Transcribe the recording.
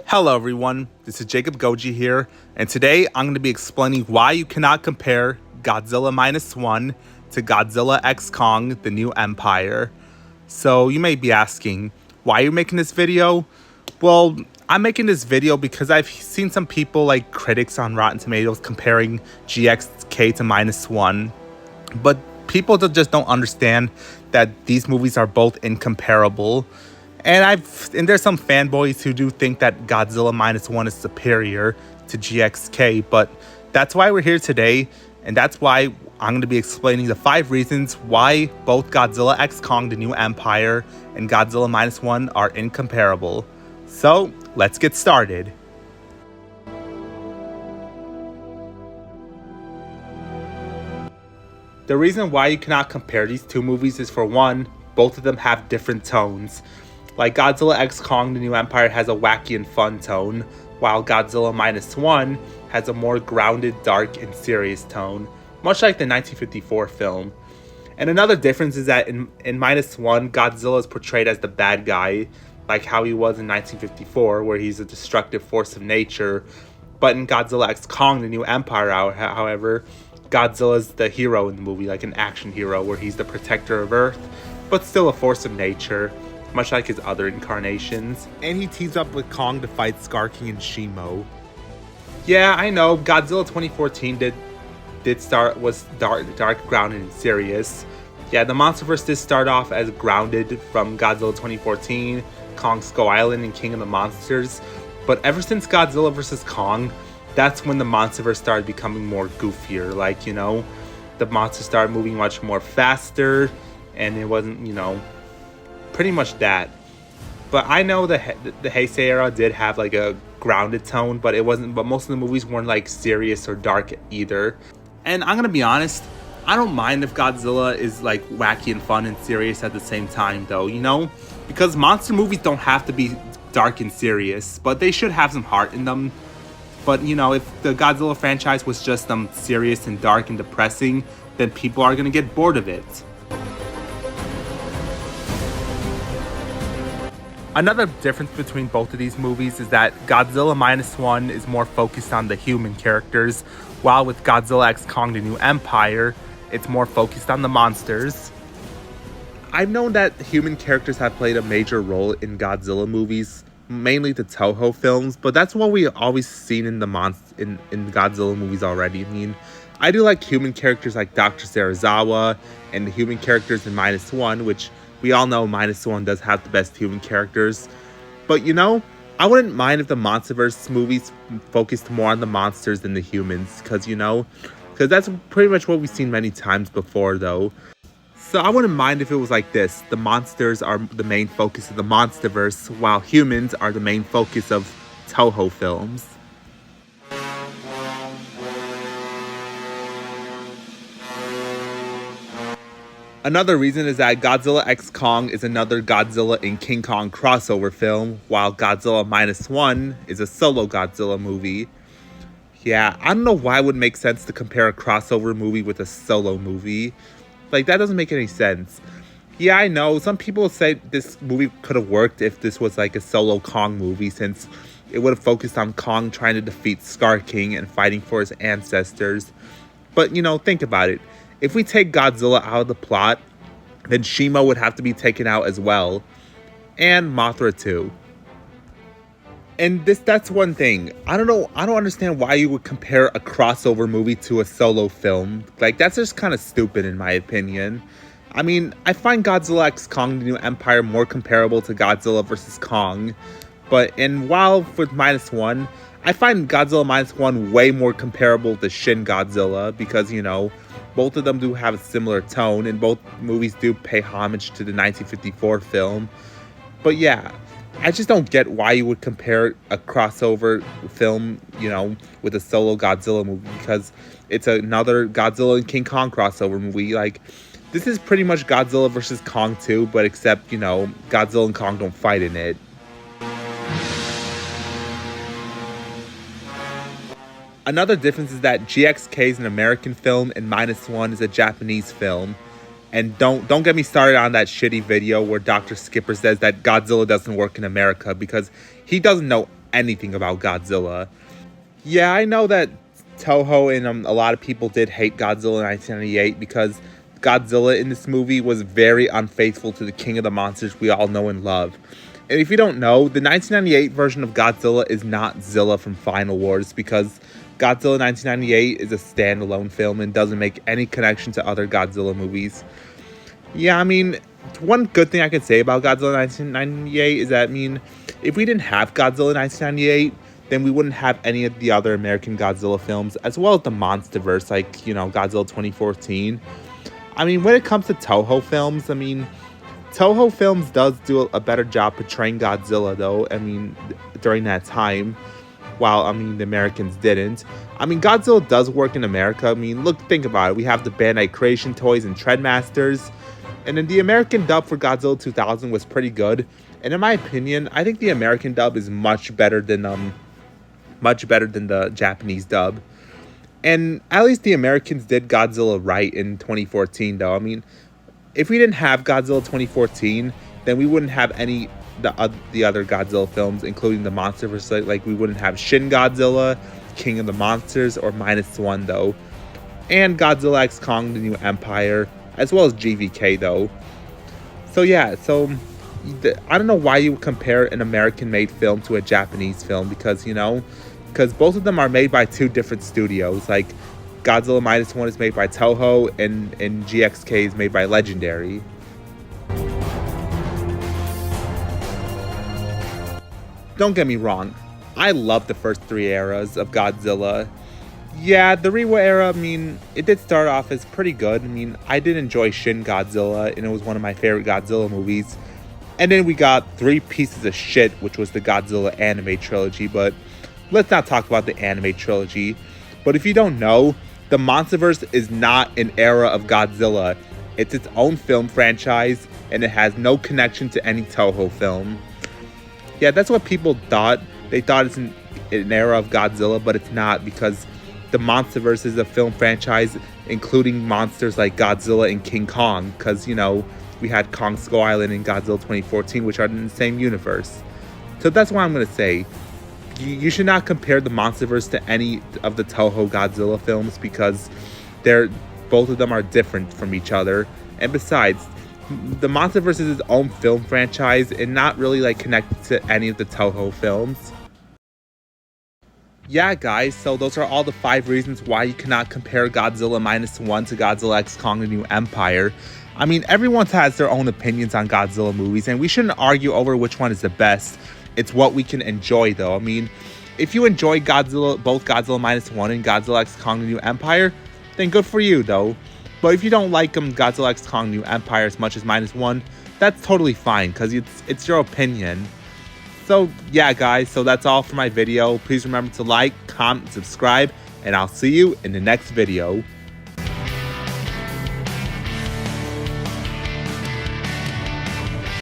Hello everyone, this is Jacob Goji here, and today I'm going to be explaining why you cannot compare Godzilla Minus One to Godzilla X Kong: The New Empire. So you may be asking, why are you making this video? Well, I'm making this video because I've seen some people like critics on Rotten Tomatoes comparing GXK to Minus One, but people just don't understand that these movies are both incomparable. And there's some fanboys who do think that Godzilla Minus One is superior to GXK, but that's why we're here today, and that's why I'm going to be explaining the 5 reasons why both Godzilla X Kong: The New Empire and Godzilla Minus One are incomparable. So, let's get started. The reason why you cannot compare these two movies is, for one, both of them have different tones. Like, Godzilla X Kong: The New Empire has a wacky and fun tone, while Godzilla Minus One has a more grounded, dark, and serious tone, much like the 1954 film. And another difference is that in Minus One, Godzilla is portrayed as the bad guy, like how he was in 1954, where he's a destructive force of nature. But in Godzilla X Kong: The New Empire, however, Godzilla's the hero in the movie, like an action hero, where he's the protector of Earth, but still a force of nature, much like his other incarnations. And he teams up with Kong to fight Scar King and Shimo. Yeah, I know, Godzilla 2014 was dark, grounded, and serious. Yeah, the MonsterVerse did start off as grounded from Godzilla 2014, Kong Skull Island, and King of the Monsters. But ever since Godzilla vs. Kong, that's when the MonsterVerse started becoming more goofier. Like, the monsters started moving much more faster, and it wasn't, pretty much that. But I know the Heisei era did have like a grounded tone, but most of the movies weren't like serious or dark either. And I'm gonna be honest, I don't mind if Godzilla is like wacky and fun and serious at the same time though, because monster movies don't have to be dark and serious, but they should have some heart in them. But if the Godzilla franchise was just serious and dark and depressing, then people are gonna get bored of it. Another difference between both of these movies is that Godzilla Minus One is more focused on the human characters, while with Godzilla X Kong: The New Empire, it's more focused on the monsters. I've known that human characters have played a major role in Godzilla movies, mainly the Toho films, but that's what we always seen in the in Godzilla movies already. I mean, I do like human characters like Dr. Serizawa and the human characters in Minus One, which we all know Minus One does have the best human characters. But I wouldn't mind if the MonsterVerse movies focused more on the monsters than the humans, because that's pretty much what we've seen many times before though. So I wouldn't mind if it was like this. The monsters are the main focus of the MonsterVerse, while humans are the main focus of Toho films. Another reason is that Godzilla X Kong is another Godzilla and King Kong crossover film, while Godzilla Minus One is a solo Godzilla movie. Yeah, I don't know why it would make sense to compare a crossover movie with a solo movie. Like, that doesn't make any sense. Yeah, I know, some people say this movie could have worked if this was like a solo Kong movie, since it would have focused on Kong trying to defeat Scar King and fighting for his ancestors. But, think about it. If we take Godzilla out of the plot, then Shimo would have to be taken out as well. And Mothra too. And that's one thing. I don't understand why you would compare a crossover movie to a solo film. Like, that's just kind of stupid in my opinion. I mean, I find Godzilla X Kong: The New Empire more comparable to Godzilla vs. Kong. While with Minus One, I find Godzilla Minus One way more comparable to Shin Godzilla, because, both of them do have a similar tone, and both movies do pay homage to the 1954 film. But yeah, I just don't get why you would compare a crossover film, with a solo Godzilla movie, because it's another Godzilla and King Kong crossover movie. Like, this is pretty much Godzilla vs. Kong 2, but except, Godzilla and Kong don't fight in it. Another difference is that GXK is an American film and Minus One is a Japanese film. And don't get me started on that shitty video where Dr. Skipper says that Godzilla doesn't work in America, because he doesn't know anything about Godzilla. Yeah, I know that Toho and a lot of people did hate Godzilla in 1998 because Godzilla in this movie was very unfaithful to the king of the monsters we all know and love. And if you don't know, the 1998 version of Godzilla is not Zilla from Final Wars because Godzilla 1998 is a standalone film and doesn't make any connection to other Godzilla movies. Yeah, I mean, one good thing I could say about Godzilla 1998 is that, I mean, if we didn't have Godzilla 1998, then we wouldn't have any of the other American Godzilla films, as well as the MonsterVerse, like, you know, Godzilla 2014. I mean, when it comes to Toho films, I mean, Toho Films does do a better job portraying Godzilla, though, I mean, during that time, while, I mean, the Americans didn't. I mean, Godzilla does work in America. I mean, look, think about it. We have the Bandai Creation Toys and Treadmasters, and then the American dub for Godzilla 2000 was pretty good. And in my opinion, I think the American dub is much better than the Japanese dub. And at least the Americans did Godzilla right in 2014, though. I mean, if we didn't have Godzilla 2014, then we wouldn't have any the other Godzilla films, including the MonsterVerse. Like we wouldn't have Shin Godzilla, King of the Monsters, or -1, though. And Godzilla X Kong: The New Empire, as well as GVK, though. So yeah, I don't know why you would compare an American-made film to a Japanese film because both of them are made by two different studios. Like Godzilla -1 is made by Toho and GXK is made by Legendary. Don't get me wrong, I love the first three eras of Godzilla. Yeah, the Reiwa era, I mean, it did start off as pretty good. I mean, I did enjoy Shin Godzilla, and it was one of my favorite Godzilla movies. And then we got three pieces of shit, which was the Godzilla anime trilogy, but let's not talk about the anime trilogy. But if you don't know, the MonsterVerse is not an era of Godzilla. It's its own film franchise, and it has no connection to any Toho film. Yeah, that's what people thought. They thought it's an era of Godzilla, but it's not, because the MonsterVerse is a film franchise including monsters like Godzilla and King Kong, because, we had Kong Skull Island and Godzilla 2014, which are in the same universe. So that's what I'm going to say. You should not compare the MonsterVerse to any of the Toho Godzilla films because both of them are different from each other. And besides, the MonsterVerse is its own film franchise and not really connected to any of the Toho films. Yeah, guys, so those are all the 5 reasons why you cannot compare Godzilla -1 to Godzilla X Kong: The New Empire. I mean, everyone has their own opinions on Godzilla movies, and we shouldn't argue over which one is the best. It's what we can enjoy, though. I mean, if you enjoy both Godzilla -1 and Godzilla X Kong: The New Empire, then good for you, though. But if you don't like Godzilla X Kong: The New Empire as much as -1, that's totally fine, because it's your opinion. So, yeah, guys, so that's all for my video. Please remember to like, comment, subscribe, and I'll see you in the next video.